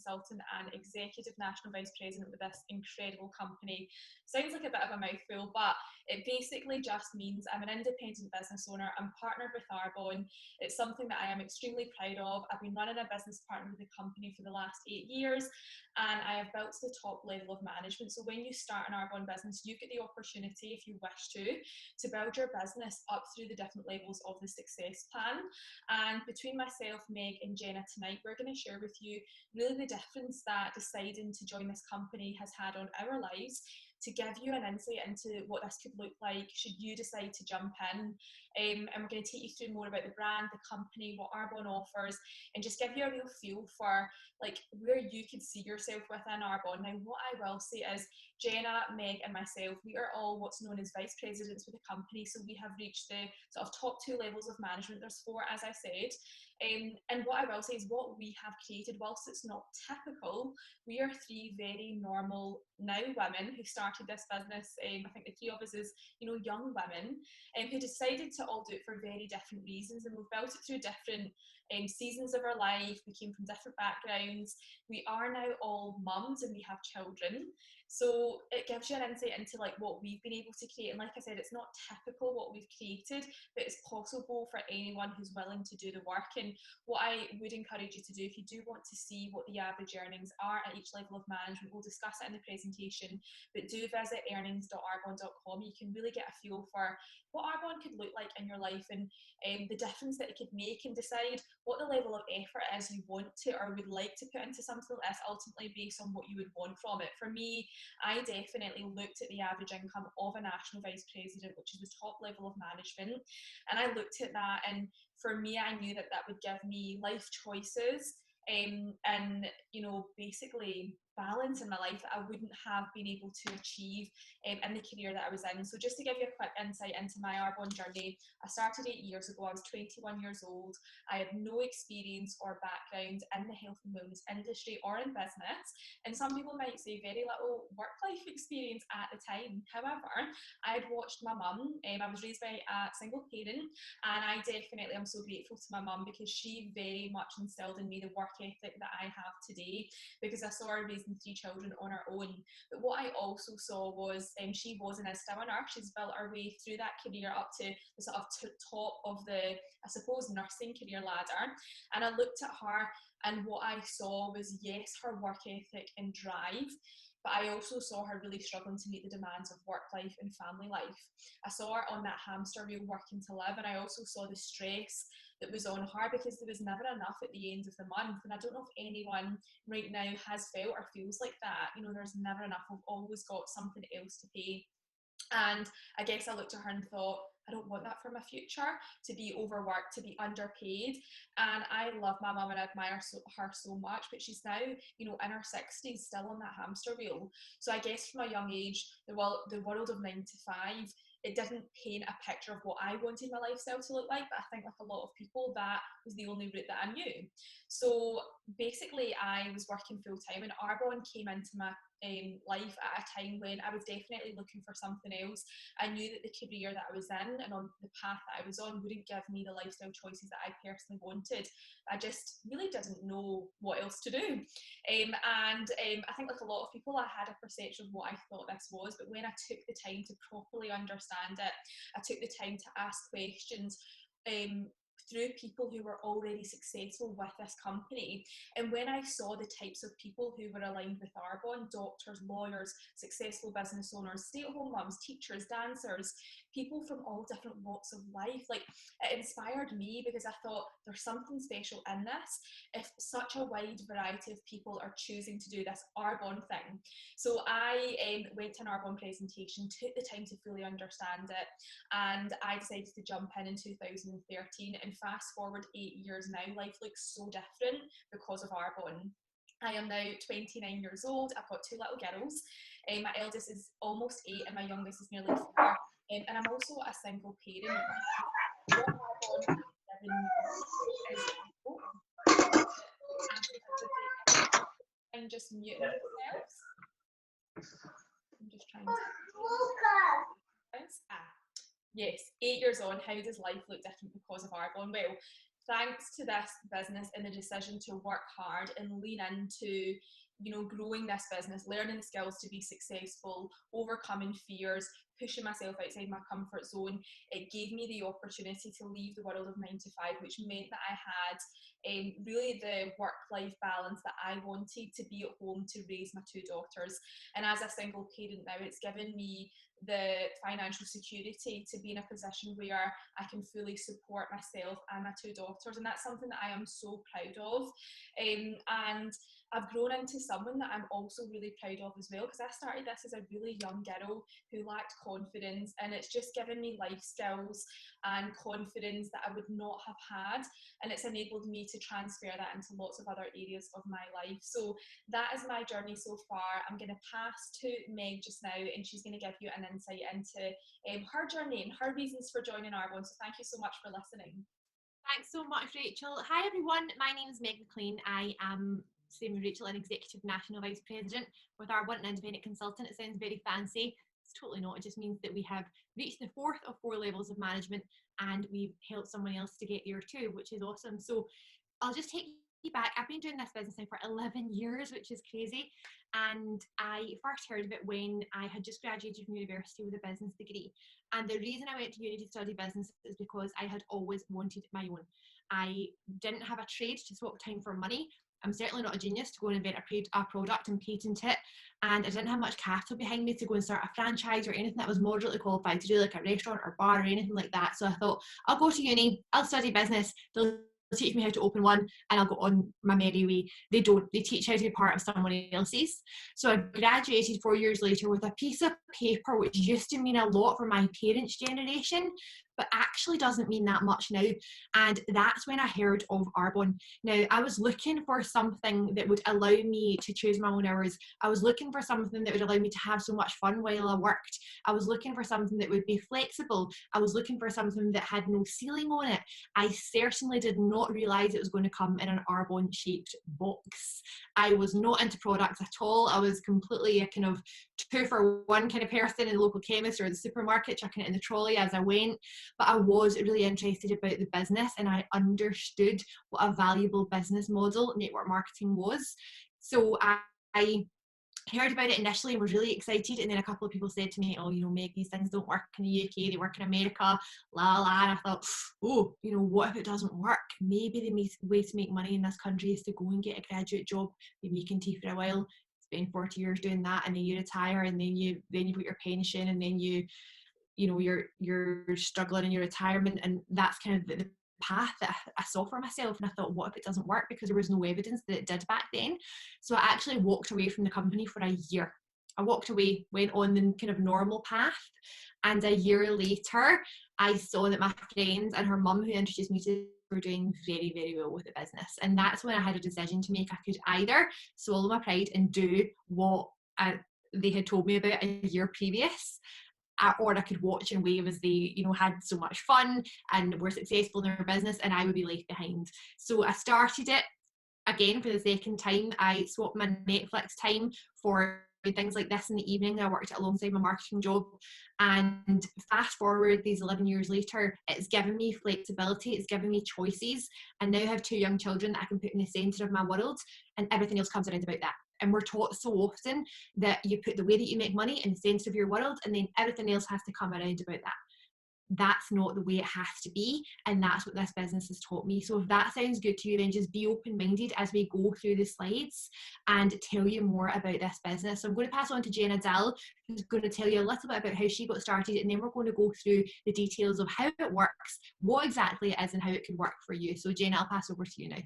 consultant and executive national vice president with this incredible company. Sounds like a bit of a mouthful, but it basically just means I'm an independent business owner. I'm partnered with Arbonne. It's something that I am extremely proud of. I've been running a business partner with the company for the last 8 years, and I have built to the top level of management. So when you start an Arbonne business, you get the opportunity, if you wish to build your business up through the different levels of the success plan. And between myself, Meg and Genna tonight, we're going to share with you really the difference that deciding to join this company has had on our lives, to give you an insight into what this could look like should you decide to jump in. And we're going to take you through more about the brand, the company, what Arbonne offers, and just give you a real feel for like where you could see yourself within Arbonne. Now, what I will say is Genna, Meg and myself, we are all what's known as vice presidents with the company. So we have reached the sort of top 2 levels of management. There's 4, as I said. And what I will say is what we have created, whilst it's not typical, we are 3 very normal now women who started this business. I think the 3 of us is, young women who decided to all do it for very different reasons, and we've built it through different seasons of our life. We came from different backgrounds. We are now all mums and we have children. So it gives you an insight into like what we've been able to create. And like I said, it's not typical what we've created, but it's possible for anyone who's willing to do the work. And what I would encourage you to do, if you do want to see what the average earnings are at each level of management, we'll discuss it in the presentation, but do visit earnings.arbonne.com. You can really get a feel for what Arbonne could look like in your life, and the difference that it could make, and decide what the level of effort is you want to or would like to put into something like this, ultimately based on what you would want from it. For me, I definitely looked at the average income of a national vice president, which is the top level of management, and I looked at that, and for me, I knew that that would give me life choices and basically balance in my life that I wouldn't have been able to achieve in the career that I was in. So just to give you a quick insight into my Arbonne journey, I started 8 years ago. I was 21 years old. I had no experience or background in the health and wellness industry or in business, and some people might say very little work-life experience at the time. However, I had watched my mum. I was raised by a single parent, and I definitely am so grateful to my mum because she very much instilled in me the work ethic that I have today, because I saw her raising 3 children on her own. But what I also saw was she was and is still a nurse. She's built her way through that career up to the sort of top of the, I suppose, nursing career ladder. And I looked at her, and what I saw was, yes, her work ethic and drive, but I also saw her really struggling to meet the demands of work life and family life. I saw her on that hamster wheel working to live, and I also saw the stress that was on her because there was never enough at the end of the month. And I don't know if anyone right now has felt or feels like that. There's never enough. We've always got something else to pay. And I guess I looked at her and thought, I don't want that for my future, to be overworked, to be underpaid. And I love my mum and I admire her so much, but she's now, in her 60s, still on that hamster wheel. So I guess from a young age, the world of 9 to 5, it didn't paint a picture of what I wanted my lifestyle to look like, but I think like a lot of people, that was the only route that I knew. So basically I was working full time, and Arbonne came into my life at a time when I was definitely looking for something else. I knew that the career that I was in and on the path that I was on wouldn't give me the lifestyle choices that I personally wanted. I just really didn't know what else to do. And I think like a lot of people, I had a perception of what I thought this was, but when I took the time to properly understand it, I took the time to ask questions through people who were already successful with this company. And when I saw the types of people who were aligned with Arbonne, doctors, lawyers, successful business owners, stay-at-home mums, teachers, dancers, people from all different walks of life, like, it inspired me because I thought there's something special in this if such a wide variety of people are choosing to do this Arbonne thing. So I went to an Arbonne presentation, took the time to fully understand it, and I decided to jump in 2013. And fast forward 8 years now, life looks so different because of Arbonne. I am now 29 years old. I've got 2 little girls. My eldest is almost 8 and my youngest is nearly 4. And I'm also a single parent. What Arbonne and just mute themselves. I'm just trying to. Yes, 8 years on, how does life look different because of Arbonne? Well, thanks to this business and the decision to work hard and lean into, you know, growing this business, learning the skills to be successful, overcoming fears, pushing myself outside my comfort zone, it gave me the opportunity to leave the world of 9 to 5, which meant that I had really the work-life balance that I wanted, to be at home to raise my 2 daughters. And as a single parent now, it's given me the financial security to be in a position where I can fully support myself and my 2 daughters, and that's something that I am so proud of. And I've grown into someone that I'm also really proud of as well, because I started this as a really young girl who lacked confidence, and it's just given me life skills and confidence that I would not have had, and it's enabled me to transfer that into lots of other areas of my life. So that is my journey so far. I'm going to pass to Meg just now, and she's going to give you an insight into her journey and her reasons for joining Arbonne. So thank you so much for listening. Thanks so much, Rachel. Hi everyone, my name is Meg McLean. I am, same as Rachel, an Executive National Vice President with Arbonne, an independent consultant. It sounds very fancy. It's totally not. It just means that we have reached the 4th of 4 levels of management, and we've helped someone else to get there too, which is awesome. So I'll just take you back. I've been doing this business now for 11 years, which is crazy. And I first heard of it when I had just graduated from university with a business degree. And the reason I went to uni to study business is because I had always wanted my own. I didn't have a trade to swap time for money. I'm certainly not a genius to go and invent a product and patent it. And I didn't have much capital behind me to go and start a franchise or anything that was moderately qualified to do, like a restaurant or bar or anything like that. So I thought, I'll go to uni, I'll study business, they'll teach me how to open one, and I'll go on my merry way. They don't. They teach how to be part of someone else's. So I graduated 4 years later with a piece of paper which used to mean a lot for my parents' generation, but actually doesn't mean that much now. And that's when I heard of Arbonne. Now, I was looking for something that would allow me to choose my own hours. I was looking for something that would allow me to have so much fun while I worked. I was looking for something that would be flexible. I was looking for something that had no ceiling on it. I certainly did not realise it was going to come in an Arbonne shaped box. I was not into products at all. I was completely a kind of 2-for-1 kind of person in the local chemist or the supermarket, chucking it in the trolley as I went. But I was really interested about the business, and I understood what a valuable business model network marketing was. So I heard about it initially and was really excited, and then a couple of people said to me, oh, you know, Meg, these things don't work in the UK, they work in America, la la. And I thought, oh, you know, what if it doesn't work? Maybe the way to make money in this country is to go and get a graduate job, be making tea for a while, spend 40 years doing that, and then you retire, and then you put your pension, and then you know, you're struggling in your retirement. And that's kind of the path that I saw for myself. And I thought, what if it doesn't work? Because there was no evidence that it did back then. So I actually walked away from the company for a year. I walked away, went on the kind of normal path, and a year later I saw that my friend and her mum, who introduced me to, were doing very, very well with the business. And that's when I had a decision to make. I could either swallow my pride and do what they had told me about a year previous, or I could watch and wave as they, you know, had so much fun and were successful in their business, and I would be left behind. So I started it again for the second time. I swapped my Netflix time for things like this in the evening. I worked alongside my marketing job, and fast forward these 11 years later, it's given me flexibility, it's given me choices, and now I have 2 young children that I can put in the centre of my world, and everything else comes around about that. And we're taught so often that you put the way that you make money in the centre of your world, and then everything else has to come around about that. That's not the way it has to be, and that's what this business has taught me. So if that sounds good to you, then just be open-minded as we go through the slides and tell you more about this business. So I'm going to pass on to Genna Dall, who's going to tell you a little bit about how she got started, and then we're going to go through the details of how it works, what exactly it is, and how it could work for you. So Genna, I'll pass over to you now.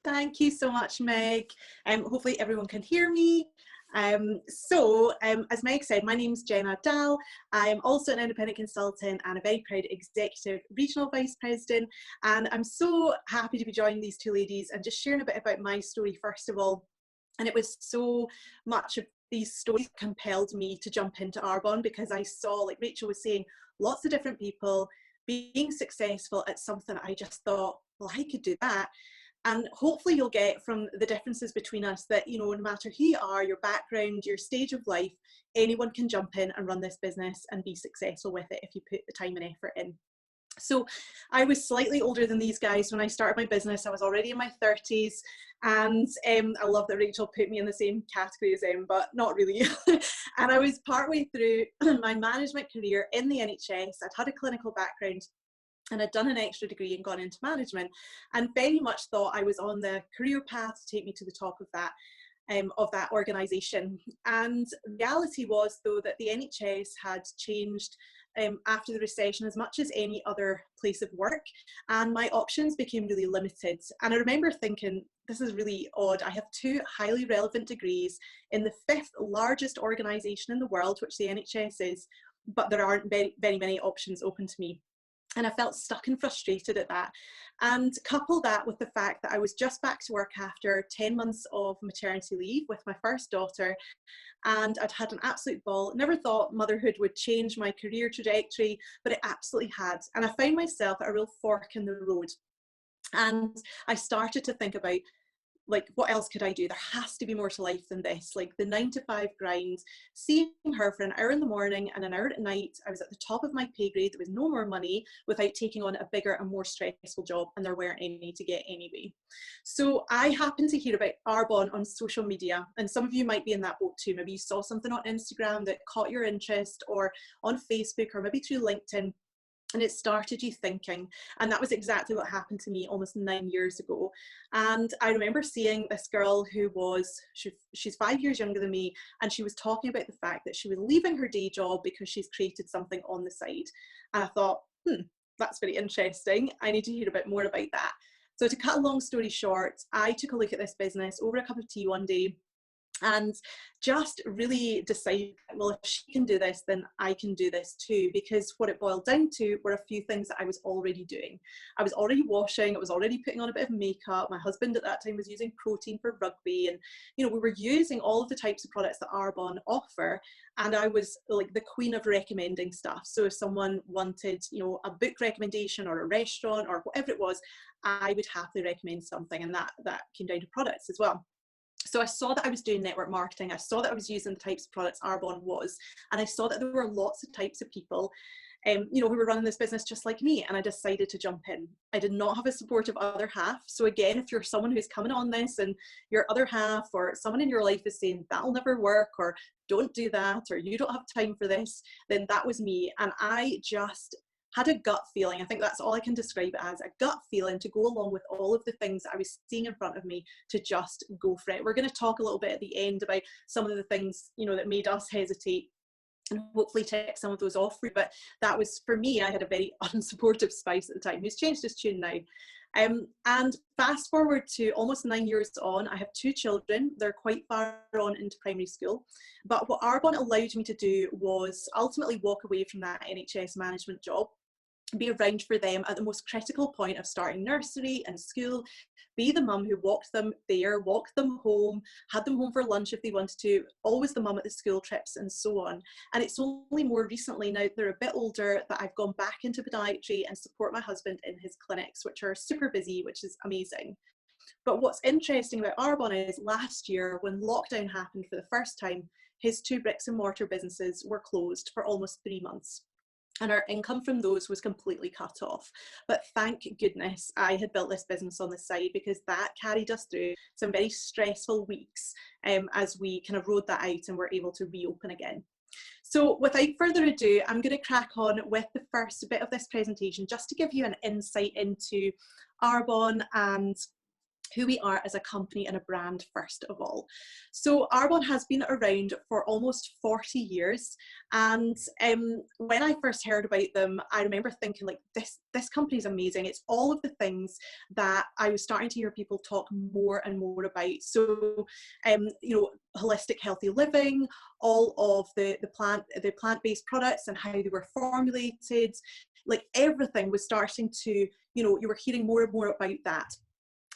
Thank you so much, Meg. Hopefully everyone can hear me. As Meg said, my name's Genna Dall. I am also an independent consultant and a very proud executive regional vice president. And I'm so happy to be joining these 2 ladies and just sharing a bit about my story first of all. And it was so much of these stories compelled me to jump into Arbonne, because I saw, like Rachel was saying, lots of different people being successful at something. I just thought, well, I could do that. And hopefully you'll get from the differences between us that, you know, no matter who you are, your background, your stage of life, anyone can jump in and run this business and be successful with it if you put the time and effort in. So I was slightly older than these guys when I started my business. I was already in my 30s, and I love that Rachel put me in the same category as them, but not really. And I was partway through my management career in the NHS. I'd had a clinical background and I'd done an extra degree and gone into management, and very much thought I was on the career path to take me to the top of that organisation. And reality was, though, that the NHS had changed after the recession as much as any other place of work, and my options became really limited. And I remember thinking, this is really odd. I have 2 highly relevant degrees in the 5th largest organisation in the world, which the NHS is, but there aren't very, very many options open to me. And I felt stuck and frustrated at that. And couple that with the fact that I was just back to work after 10 months of maternity leave with my first daughter, and I'd had an absolute ball. Never thought motherhood would change my career trajectory, but it absolutely had. And I found myself at a real fork in the road. And I started to think about, like, what else could I do? There has to be more to life than this. Like the 9-to-5 grind, seeing her for an hour in the morning and an hour at night. I was at the top of my pay grade. There was no more money without taking on a bigger and more stressful job, and there weren't any to get anyway. So I happened to hear about Arbonne on social media, and some of you might be in that boat too. Maybe you saw something on Instagram that caught your interest, or on Facebook, or maybe through LinkedIn, and it started you thinking. And that was exactly what happened to me almost 9 years ago. And I remember seeing this girl who was, she's 5 years younger than me, and she was talking about the fact that she was leaving her day job because she's created something on the side. And I thought, that's very interesting. I need to hear a bit more about that. So to cut a long story short, I took a look at this business over a cup of tea one day, and just really decided, well, if she can do this, then I can do this too. Because what it boiled down to were a few things that I was already doing. I was already washing, I was already putting on a bit of makeup. My husband at that time was using protein for rugby, and we were using all of the types of products that Arbonne offer. And I was like the queen of recommending stuff. So if someone wanted, a book recommendation or a restaurant or whatever it was, I would happily recommend something, and that came down to products as well. So I saw that I was doing network marketing. I saw that I was using the types of products Arbonne was, and I saw that there were lots of types of people, who were running this business just like me, and I decided to jump in. I did not have a supportive other half. So again, if you're someone who's coming on this and your other half or someone in your life is saying that'll never work, or don't do that, or you don't have time for this, then that was me. And I just had a gut feeling. I think that's all I can describe it as, a gut feeling to go along with all of the things that I was seeing in front of me, to just go for it. We're going to talk a little bit at the end about some of the things, that made us hesitate, and hopefully tick some of those off. But that was, for me, I had a very unsupportive spouse at the time who's changed his tune now. And fast forward to almost 9 years on, I have 2 children. They're quite far on into primary school. But what Arbonne allowed me to do was ultimately walk away from that NHS management job, be around for them at the most critical point of starting nursery and school, be the mum who walked them there, walked them home, had them home for lunch if they wanted to, always the mum at the school trips, and so on. And it's only more recently, now they're a bit older, that I've gone back into podiatry and support my husband in his clinics, which are super busy, which is amazing. But what's interesting about Arbonne is last year, when lockdown happened for the first time, his 2 bricks and mortar businesses were closed for almost 3 months. And our income from those was completely cut off. But thank goodness I had built this business on the side, because that carried us through some very stressful weeks as we kind of rode that out and were able to reopen again. So without further ado, I'm going to crack on with the first bit of this presentation, just to give you an insight into Arbonne and who we are as a company and a brand, first of all. So Arbonne has been around for almost 40 years. And when I first heard about them, I remember thinking, like, this company is amazing. It's all of the things that I was starting to hear people talk more and more about. So, holistic healthy living, all of the plant-based products and how they were formulated, like everything was starting to, you were hearing more and more about that.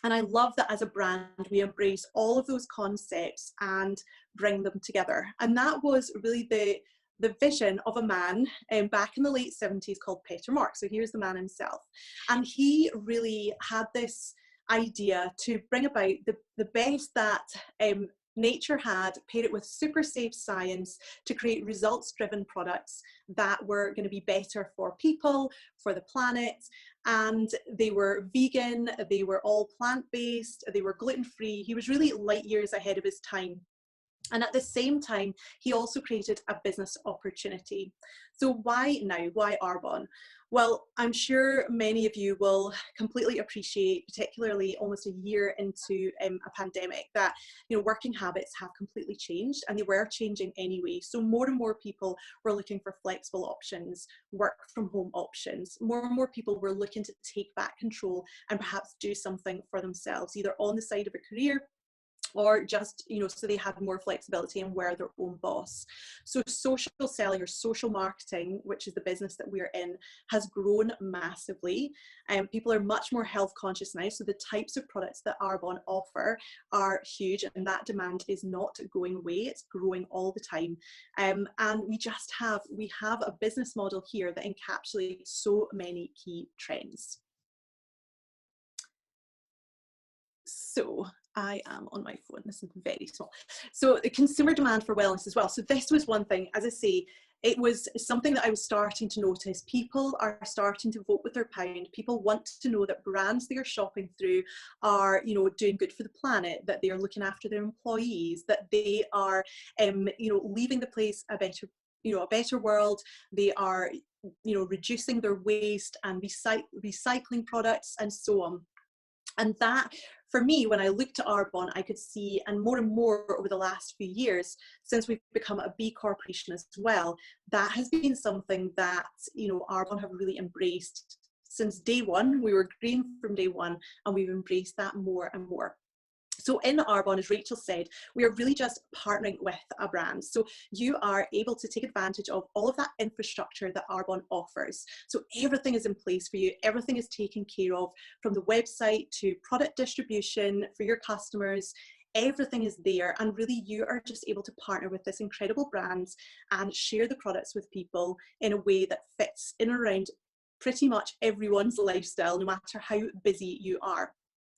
And I love that as a brand, we embrace all of those concepts and bring them together. And that was really the vision of a man back in the late 70s called Peter Mark. So here's the man himself. And he really had this idea to bring about the best that nature had, paired it with super safe science to create results-driven products that were going to be better for people, for the planet, and they were vegan, they were all plant-based, they were gluten-free. He was really light years ahead of his time. And at the same time, he also created a business opportunity. So why now? Why Arbonne? Well, I'm sure many of you will completely appreciate, particularly almost a year into a pandemic, that working habits have completely changed, and they were changing anyway. So more and more people were looking for flexible options, work from home options. More and more people were looking to take back control and perhaps do something for themselves, either on the side of a career or just, so they had more flexibility and were their own boss. So social selling or social marketing, which is the business that we're in, has grown massively. People are much more health conscious now. So the types of products that Arbonne offer are huge, and that demand is not going away. It's growing all the time. And we have a business model here that encapsulates so many key trends. So I am on my phone, this is very small. So the consumer demand for wellness as well. So this was one thing, as I say, it was something that I was starting to notice. People are starting to vote with their pound. People want to know that brands they are shopping through are, doing good for the planet, that they are looking after their employees, that they are, leaving the place a better world. They are, reducing their waste and recycling products and so on. And that, for me, when I looked at Arbonne, I could see, and more over the last few years, since we've become a B corporation as well, that has been something that, Arbonne have really embraced since day one. We were green from day one, and we've embraced that more and more. So in Arbonne, as Rachel said, we are really just partnering with a brand. So you are able to take advantage of all of that infrastructure that Arbonne offers. So everything is in place for you. Everything is taken care of, from the website to product distribution for your customers. Everything is there, and really you are just able to partner with this incredible brand and share the products with people in a way that fits in around pretty much everyone's lifestyle, no matter how busy you are.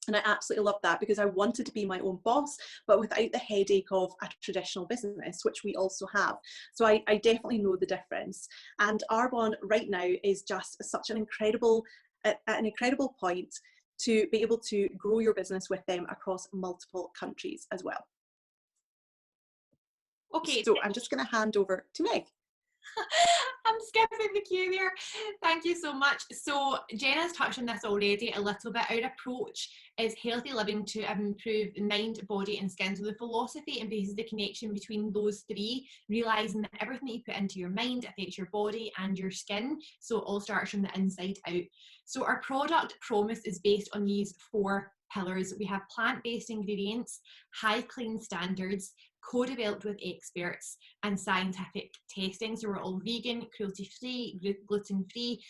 And I absolutely love that, because I wanted to be my own boss, but without the headache of a traditional business, which we also have. So I definitely know the difference. And Arbonne right now is just such an incredible point to be able to grow your business with them across multiple countries as well. Okay. So I'm just going to hand over to Meg. I'm skipping the queue there. Thank you so much. So Jenna's touched on this already a little bit. Our approach is healthy living to improve the mind, body and skin. So the philosophy embraces the connection between those three, realising that everything that you put into your mind affects your body and your skin. So it all starts from the inside out. So our product promise is based on these 4 pillars. We have plant-based ingredients, high clean standards, co-developed with experts, and scientific testing. So we're all vegan, cruelty-free, gluten-free.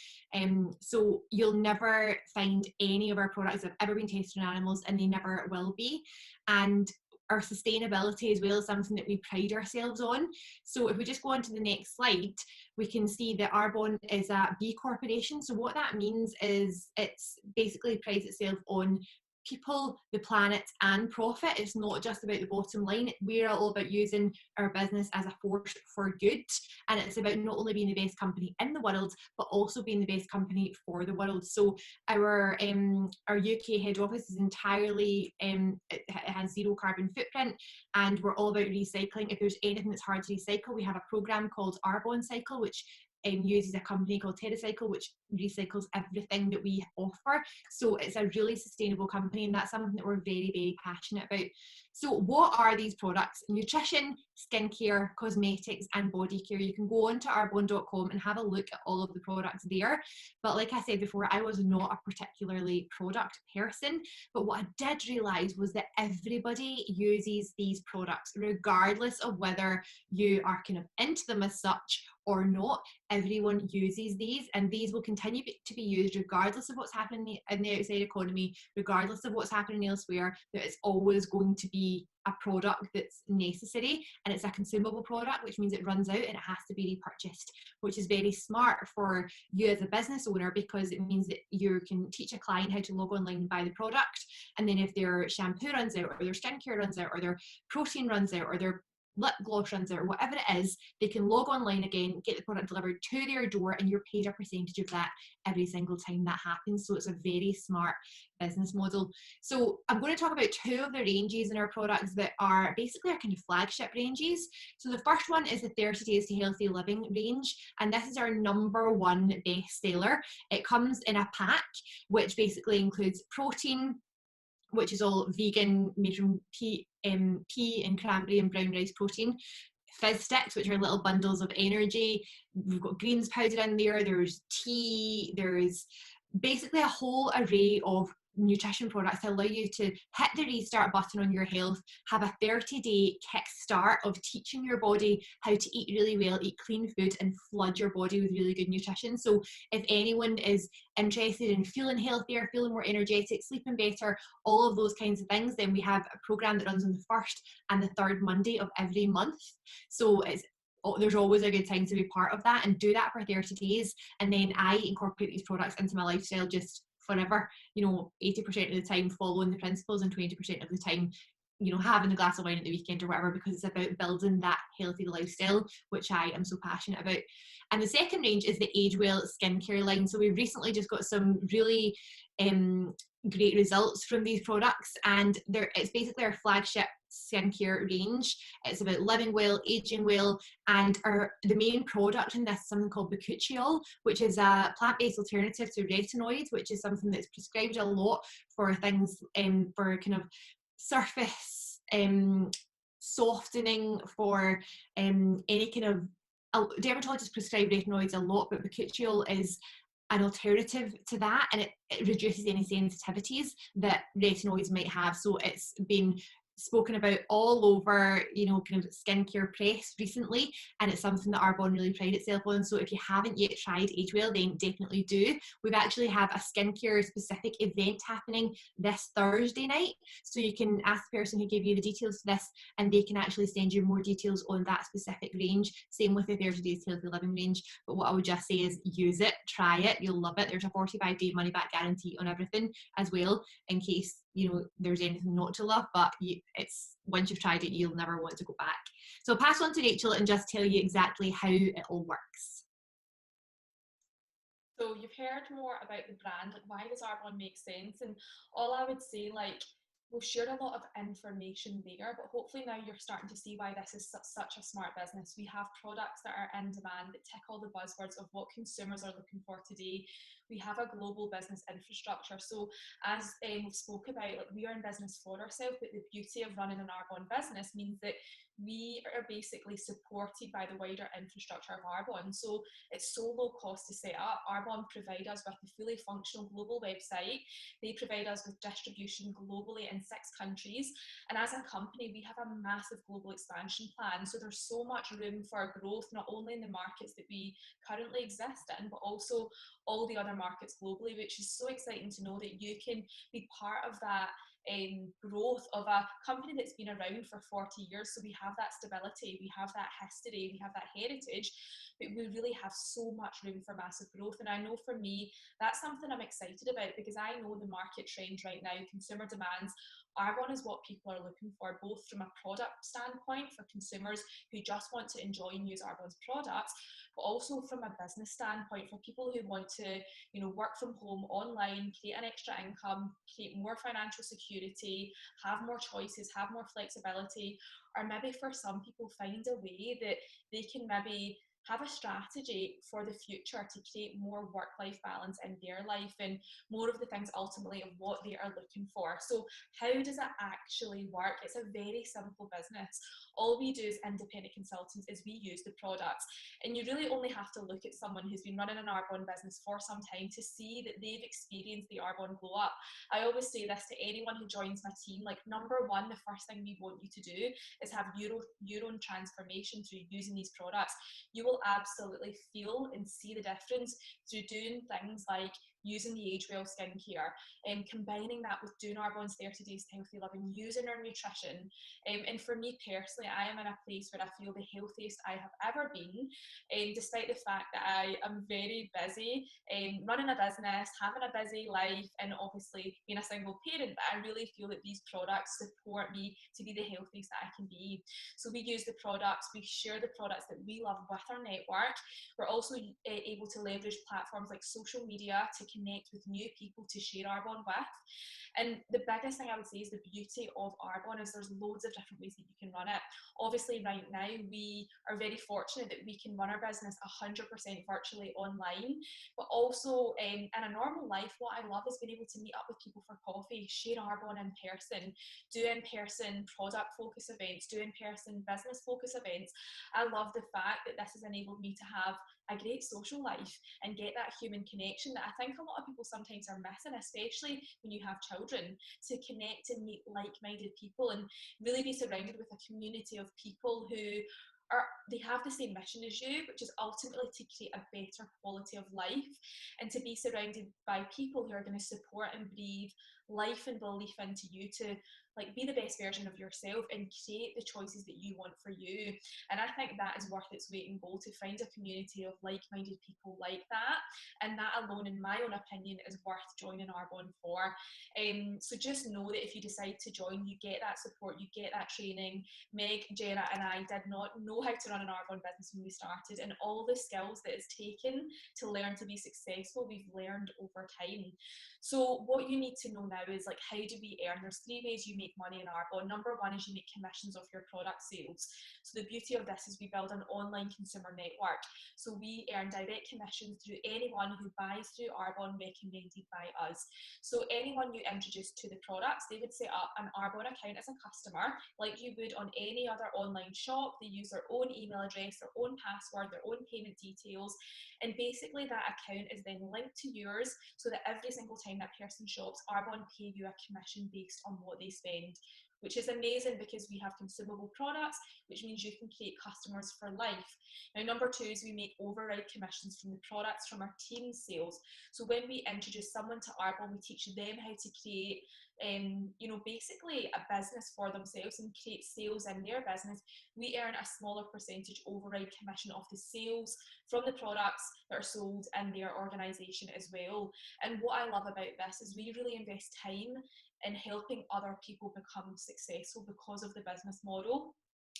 So you'll never find any of our products that have ever been tested on animals, and they never will be. And our sustainability as well is something that we pride ourselves on. So if we just go on to the next slide, we can see that Arbonne is a B corporation. So what that means is it's basically prides itself on people, the planet and profit. It's not just about the bottom line. We're all about using our business as a force for good, and it's about not only being the best company in the world but also being the best company for the world. So our UK head office is entirely it has 0 carbon footprint, and we're all about recycling. If there's anything that's hard to recycle, we have a program called Arbonne Cycle, which uses a company called TerraCycle, which recycles everything that we offer. So it's a really sustainable company, and that's something that we're very, very passionate about. So what are these products? Nutrition, skincare, cosmetics and body care. You can go on to arbonne.com and have a look at all of the products there. But like I said before, I was not a particularly product person, but what I did realise was that everybody uses these products, regardless of whether you are kind of into them as such or not. Everyone uses these, and these will continue to be used regardless of what's happening in the outside economy, regardless of what's happening elsewhere. That it's always going to be be a product that's necessary, and it's a consumable product, which means it runs out and it has to be repurchased, which is very smart for you as a business owner, because it means that you can teach a client how to log online and buy the product, and then if their shampoo runs out, or their skincare runs out, or their protein runs out, or their lip gloss runs out, or whatever it is, they can log online again, get the product delivered to their door, and you're paid a percentage of that every single time that happens. So it's a very smart business model. So I'm going to talk about two of the ranges in our products that are basically our kind of flagship ranges. So the first one is the 30 Days to Healthy Living range, and this is our #1 bestseller. It comes in a pack, which basically includes protein, which is all vegan, made from pea and cranberry and brown rice protein. Fizz sticks, which are little bundles of energy. We've got greens powder in there. There's tea. There's basically a whole array of nutrition products to allow you to hit the restart button on your health, have a 30-day kickstart of teaching your body how to eat really well, eat clean food, and flood your body with really good nutrition. So if anyone is interested in feeling healthier, feeling more energetic, sleeping better, all of those kinds of things, then we have a program that runs on the 1st and the 3rd Monday of every month. So there's always a good time to be part of that and do that for 30 days. And then I incorporate these products into my lifestyle just forever, 80% of the time following the principles, and 20% of the time, having a glass of wine at the weekend or whatever, because it's about building that healthy lifestyle, which I am so passionate about. And the second range is the Age Well skincare line. So we've recently just got some really great results from these products, and it's basically our flagship skincare range. It's about living well, aging well, and the main product in this is something called bakuchiol, which is a plant-based alternative to retinoids, which is something that's prescribed a lot for things for kind of surface softening, for any kind of dermatologists prescribe retinoids a lot, but bakuchiol is an alternative to that, and it reduces any sensitivities that retinoids might have. So it's been spoken about all over, kind of skincare press recently, and it's something that Arbonne really pride itself on. So if you haven't yet tried Age Well, then definitely do. We've actually have a skincare specific event happening this Thursday night, so you can ask the person who gave you the details to this, and they can actually send you more details on that specific range. Same with the 30 Days Healthy Living range. But what I would just say is use it, try it, you'll love it. There's a 45-day money back guarantee on everything as well, in case there's anything not to love, but it's once you've tried it, you'll never want to go back. So I'll pass on to Rachel and just tell you exactly how it all works. So you've heard more about the brand, like why does Arbonne make sense? And all I would say, we've shared a lot of information there, but hopefully now you're starting to see why this is such a smart business. We have products that are in demand, that tick all the buzzwords of what consumers are looking for today. We have a global business infrastructure. So as we've spoke about, we are in business for ourselves, but the beauty of running an Arbonne business means that we are basically supported by the wider infrastructure of Arbonne. So it's so low cost to set up. Arbonne provide us with a fully functional global website. They provide us with distribution globally in 6 countries. And as a company, we have a massive global expansion plan. So there's so much room for growth, not only in the markets that we currently exist in, but also all the other markets globally, which is so exciting to know that you can be part of that growth of a company that's been around for 40 years. So we have that stability, we have that history, we have that heritage, but we really have so much room for massive growth. And I know for me, that's something I'm excited about, because I know the market trend right now, consumer demands. Arbonne is what people are looking for, both from a product standpoint for consumers who just want to enjoy and use Arbonne's products, but also from a business standpoint for people who want to, work from home, online, create an extra income, create more financial security, have more choices, have more flexibility, or maybe for some people find a way that they can maybe have a strategy for the future to create more work-life balance in their life and more of the things ultimately of what they are looking for. So how does it actually work? It's a very simple business. All we do as independent consultants is we use the products, and you really only have to look at someone who's been running an Arbonne business for some time to see that they've experienced the Arbonne glow up. I always say this to anyone who joins my team, number one, the first thing we want you to do is have your own transformation through using these products. You will absolutely feel and see the difference through doing things like using the Age Well skincare, combining that with doing Arbonne's 30 Days to Healthy Living, using our nutrition. And for me personally, I am in a place where I feel the healthiest I have ever been, despite the fact that I am very busy, running a business, having a busy life, and obviously being a single parent. But I really feel that these products support me to be the healthiest that I can be. So we use the products, we share the products that we love with our network. We're also able to leverage platforms like social media to connect with new people to share Arbonne with. And the biggest thing I would say is the beauty of Arbonne is there's loads of different ways that you can run it. Obviously right now we are very fortunate that we can run our business 100% virtually online, but also in a normal life, what I love is being able to meet up with people for coffee, share Arbonne in person, do in-person product focus events, do in-person business focus events. I love the fact that this has enabled me to have a great social life and get that human connection that I think a lot of people sometimes are missing, especially when you have children, to connect and meet like-minded people and really be surrounded with a community of people who they have the same mission as you, which is ultimately to create a better quality of life, and to be surrounded by people who are going to support and breathe life and belief into you to like be the best version of yourself and create the choices that you want for you. And I think that is worth its weight in gold, to find a community of like-minded people like that, and that alone, in my own opinion, is worth joining Arbonne for. So just know that if you decide to join, you get that support, you get that training. Meg, Genna and I did not know how to run an Arbonne business when we started, and all the skills that it's taken to learn to be successful, we've learned over time. So what you need to know now is like, how do we earn? There's 3 ways you make money in Arbonne. Number one is you make commissions off your product sales. So the beauty of this is we build an online consumer network. So we earn direct commissions through anyone who buys through Arbonne recommended by us. So anyone you introduce to the products, they would set up an Arbonne account as a customer, like you would on any other online shop. They use their own email address, their own password, their own payment details, and basically that account is then linked to yours, so that every single time that person shops, Arbonne pay you a commission based on what they spend, which is amazing because we have consumable products, which means you can create customers for life. Now, number two is we make override commissions from the products from our team sales. So when we introduce someone to Arbonne, we teach them how to create basically a business for themselves and create sales in their business. We earn a smaller percentage override commission off the sales from the products that are sold in their organisation as well. And what I love about this is we really invest time in helping other people become successful because of the business model.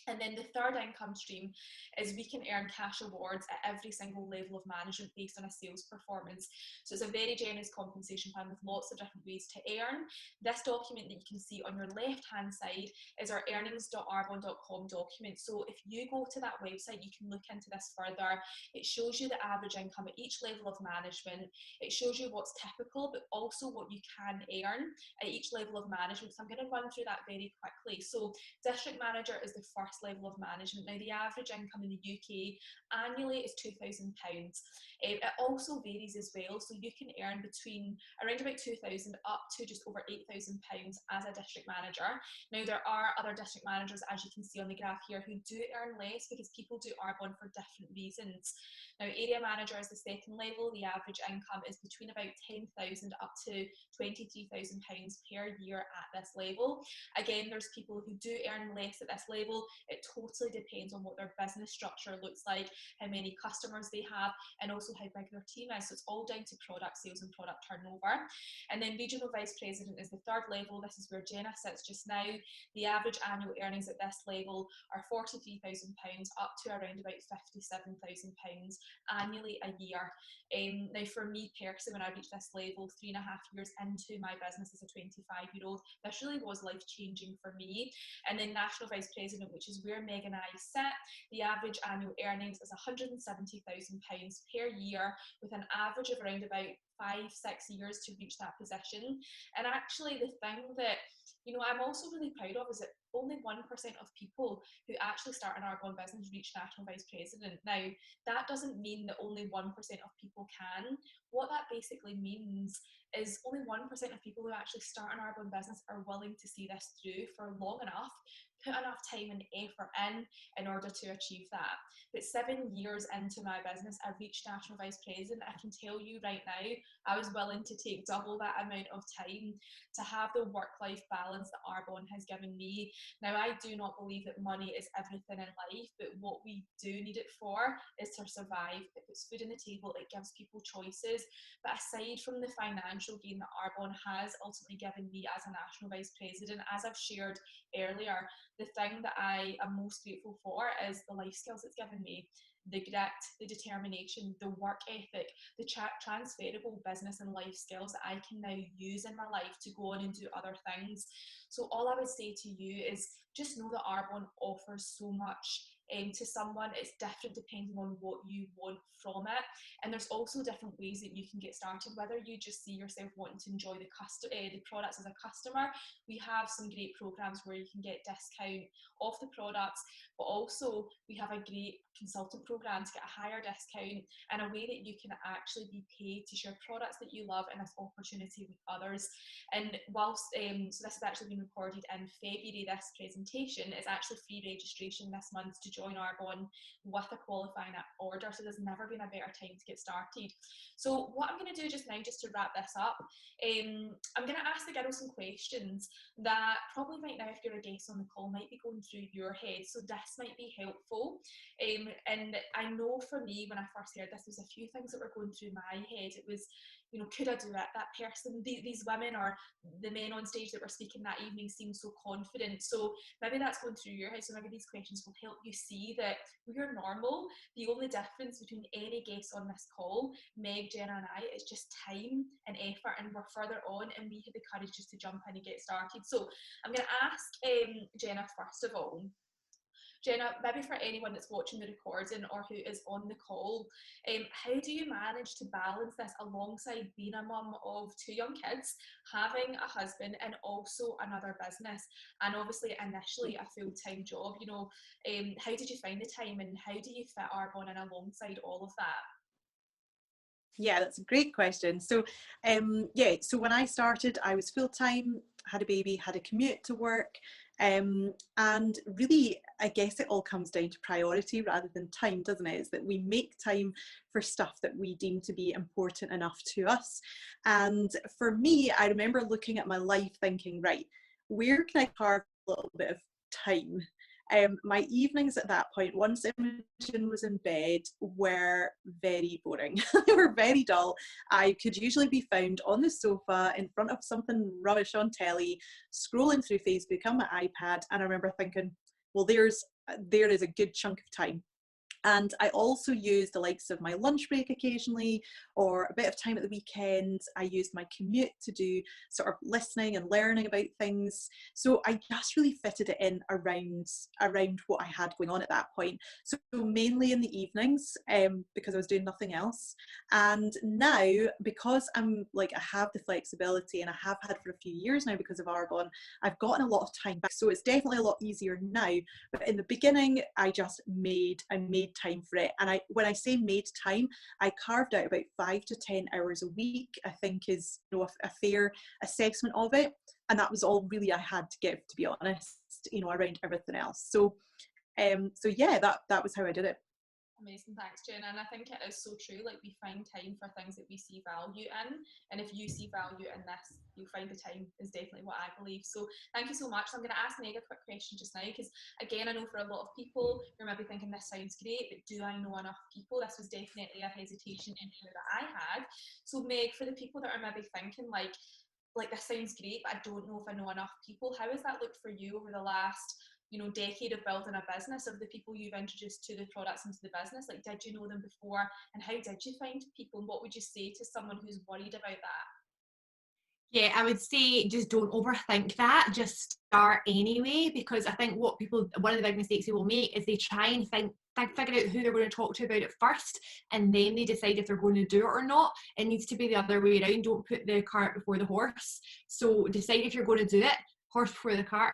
And then the third income stream is we can earn cash awards at every single level of management based on a sales performance. So it's a very generous compensation plan with lots of different ways to earn. This document that you can see on your left hand side is our earnings.arbonne.com document. So if you go to that website, you can look into this further. It shows you the average income at each level of management. It shows you what's typical, but also what you can earn at each level of management. So I'm going to run through that very quickly. So district manager is the first level of management. Now, the average income in the UK annually is £2,000. It also varies as well, so you can earn between around about 2,000 up to just over £8,000 as a district manager. Now, there are other district managers, as you can see on the graph here, who do earn less because people do Arbonne for different reasons. Now, area manager is the second level. The average income is between about 10,000 up to £23,000 per year at this level. Again, there's people who do earn less at this level. It totally depends on what their business structure looks like, how many customers they have, and also how big their team is. So it's all down to product sales and product turnover. And then regional vice president is the third level. This is where Genna sits just now. The average annual earnings at this level are £43,000 up to around about £57,000 annually a year. Now, for me personally, when I reached this level 3.5 years into my business as a 25-year-old, this really was life-changing for me. And then national vice president, which is where Meg and I sit, the average annual earnings is £170,000 per year, with an average of around about 5-6 years to reach that position. And actually, the thing that I'm also really proud of is that only 1% of people who actually start an Arbonne business reach national vice president. Now, that doesn't mean that only 1% of people can. What that basically means is only 1% of people who actually start an Arbonne business are willing to see this through for long enough, put enough time and effort in order to achieve that. But 7 years into my business, I reached national vice president. I can tell you right now, I was willing to take double that amount of time to have the work-life balance that Arbonne has given me. Now, I do not believe that money is everything in life, but what we do need it for is to survive. It puts food on the table, it gives people choices. But aside from the financial gain that Arbonne has ultimately given me as a national vice president, as I've shared earlier, the thing that I am most grateful for is the life skills it's given me. The grit, the determination, the work ethic, the transferable business and life skills that I can now use in my life to go on and do other things. So all I would say to you is just know that Arbonne offers so much to someone. It's different depending on what you want from it, and there's also different ways that you can get started, whether you just see yourself wanting to enjoy the products as a customer. We have some great programs where you can get discount off the products, but also we have a great consultant program to get a higher discount and a way that you can actually be paid to share products that you love and this opportunity with others. And whilst so this has actually been recorded in February, this presentation is actually free registration this month to join Arbonne with a qualifying order, so there's never been a better time to get started. So what I'm going to do just now, just to wrap this up, I'm going to ask the girls some questions that probably right now, if you're a guest on the call, might be going through your head, so this might be helpful. And I know for me, when I first heard this, there was a few things that were going through my head. It was, you know, could I do it? That person, these women or the men on stage that were speaking that evening seemed so confident. So maybe that's going through your head. So maybe these questions will help you see that we are normal. The only difference between any guests on this call, Meg, Genna and I, is just time and effort, and we're further on and we had the courage just to jump in and get started. So I'm going to ask Genna first of all. Genna, maybe for anyone that's watching the recording or who is on the call, how do you manage to balance this alongside being a mum of 2 young kids, having a husband and also another business, and obviously initially a full-time job? You know, how did you find the time and how do you fit Arbonne in alongside all of that? Yeah, that's a great question. So so when I started, I was full-time, had a baby, had a commute to work, and really I guess it all comes down to priority rather than time, doesn't it? It's that we make time for stuff that we deem to be important enough to us. And for me, I remember looking at my life thinking, right, where can I carve a little bit of time? My evenings at that point, once Imogen was in bed, were very boring. They were very dull. I could usually be found on the sofa in front of something rubbish on telly, scrolling through Facebook on my iPad, and I remember thinking, well, there is a good chunk of time. And I also used the likes of my lunch break occasionally, or a bit of time at the weekend. I used my commute to do sort of listening and learning about things. So I just really fitted it in around what I had going on at that point. So mainly in the evenings, because I was doing nothing else. And now, because I'm like, I have the flexibility, and I have had for a few years now because of Arbonne, I've gotten a lot of time back. So it's definitely a lot easier now. But in the beginning, I made time for it. And when I say made time, I carved out about 5 to 10 hours a week, I think is, you know, a fair assessment of it. And that was all really I had to give, to be honest, you know, around everything else. So yeah, that was how I did it. Amazing, thanks Genna. And I think it is so true, like we find time for things that we see value in, and if you see value in this, you'll find the time, is definitely what I believe. So thank you so much. So I'm going to ask Meg a quick question just now, because again, I know for a lot of people you're maybe thinking this sounds great, but do I know enough people? This was definitely a hesitation in here that I had. So Meg, for the people that are maybe thinking like this sounds great, but I don't know if I know enough people, how has that looked for you over the last, you know, decade of building a business, of the people you've introduced to the products into the business? Like, did you know them before, and how did you find people, and what would you say to someone who's worried about that? Yeah, I would say just don't overthink that, just start anyway, because I think one of the big mistakes they will make is they try and figure out who they're going to talk to about it first, and then they decide if they're going to do it or not. It needs to be the other way around. Don't put the cart before the horse. So decide if you're going to do it. Horse before the cart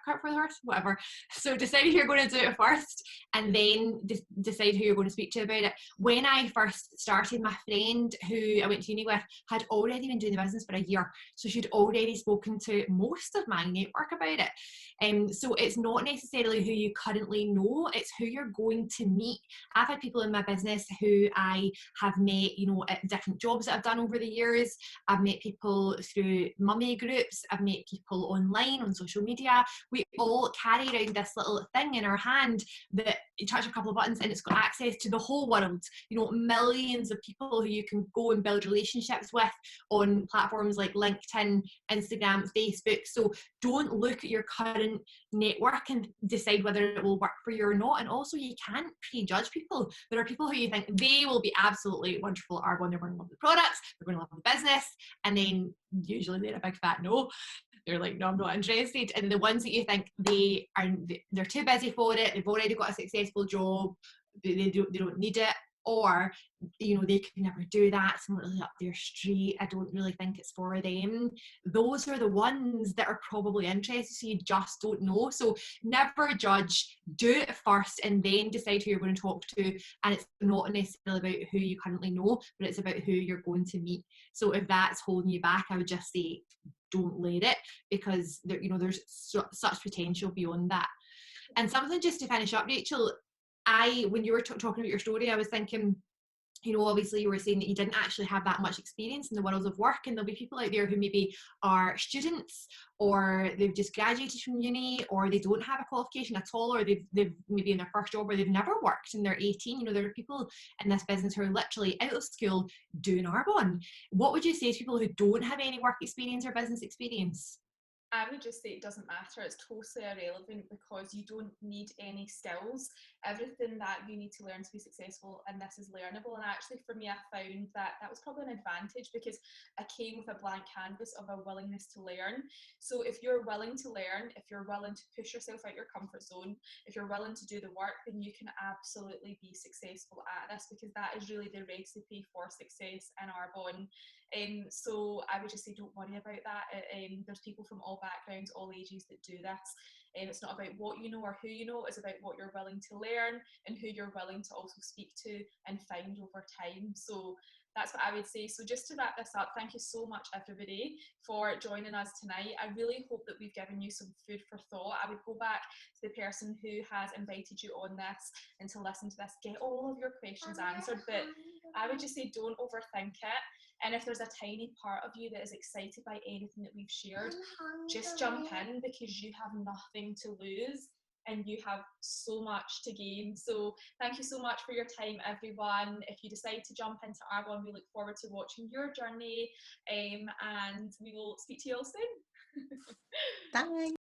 cart for the horse, whatever. So decide if you're going to do it first, and then decide who you're going to speak to about it. When I first started, my friend who I went to uni with had already been doing the business for a year, so she'd already spoken to most of my network about it. So it's not necessarily who you currently know, it's who you're going to meet. I've had people in my business who I have met, you know, at different jobs that I've done over the years. I've met people through mummy groups, I've met people online on social media. We all carry around this little thing in our hand that you touch a couple of buttons and it's got access to the whole world, you know, millions of people who you can go and build relationships with on platforms like LinkedIn, Instagram, Facebook. So don't look at your current network and decide whether it will work for you or not. And also, you can't prejudge people. There are people who you think they will be absolutely wonderful at Arbonne, they're going to love the products, they're going to love the business, and then usually they're a big fat no. They're like, no, I'm not interested. And the ones that you think they're too busy for it, they've already got a successful job, they don't need it, or, you know, they could never do that, it's not really up their street, I don't really think it's for them. Those are the ones that are probably interested, so you just don't know. So never judge, do it first and then decide who you're going to talk to. And it's not necessarily about who you currently know, but it's about who you're going to meet. So if that's holding you back, I would just say don't let it, because there, you know, there's such potential beyond that. And something just to finish up, Rachel, when you were talking about your story, I was thinking, you know, obviously you were saying that you didn't actually have that much experience in the world of work, and there'll be people out there who maybe are students, or they've just graduated from uni, or they don't have a qualification at all, or they've maybe in their first job, or they've never worked and they're 18. You know, there are people in this business who are literally out of school doing Arbonne. What would you say to people who don't have any work experience or business experience? I would just say it doesn't matter, it's totally irrelevant, because you don't need any skills. Everything that you need to learn to be successful in this is learnable. And actually for me, I found that was probably an advantage, because I came with a blank canvas of a willingness to learn. So if you're willing to learn, if you're willing to push yourself out your comfort zone, if you're willing to do the work, then you can absolutely be successful at this, because that is really the recipe for success in Arbonne. So I would just say don't worry about that. There's people from all backgrounds, all ages that do this. It's not about what you know or who you know, it's about what you're willing to learn and who you're willing to also speak to and find over time. So that's what I would say. So just to wrap this up, thank you so much everybody for joining us tonight. I really hope that we've given you some food for thought. I would go back to the person who has invited you on this and to listen to this, get all of your questions answered, but I would just say don't overthink it. And if there's a tiny part of you that is excited by anything that we've shared, just jump in, because you have nothing to lose and you have so much to gain. So thank you so much for your time, everyone. If you decide to jump into Arbonne, we look forward to watching your journey, and we will speak to you all soon. Bye.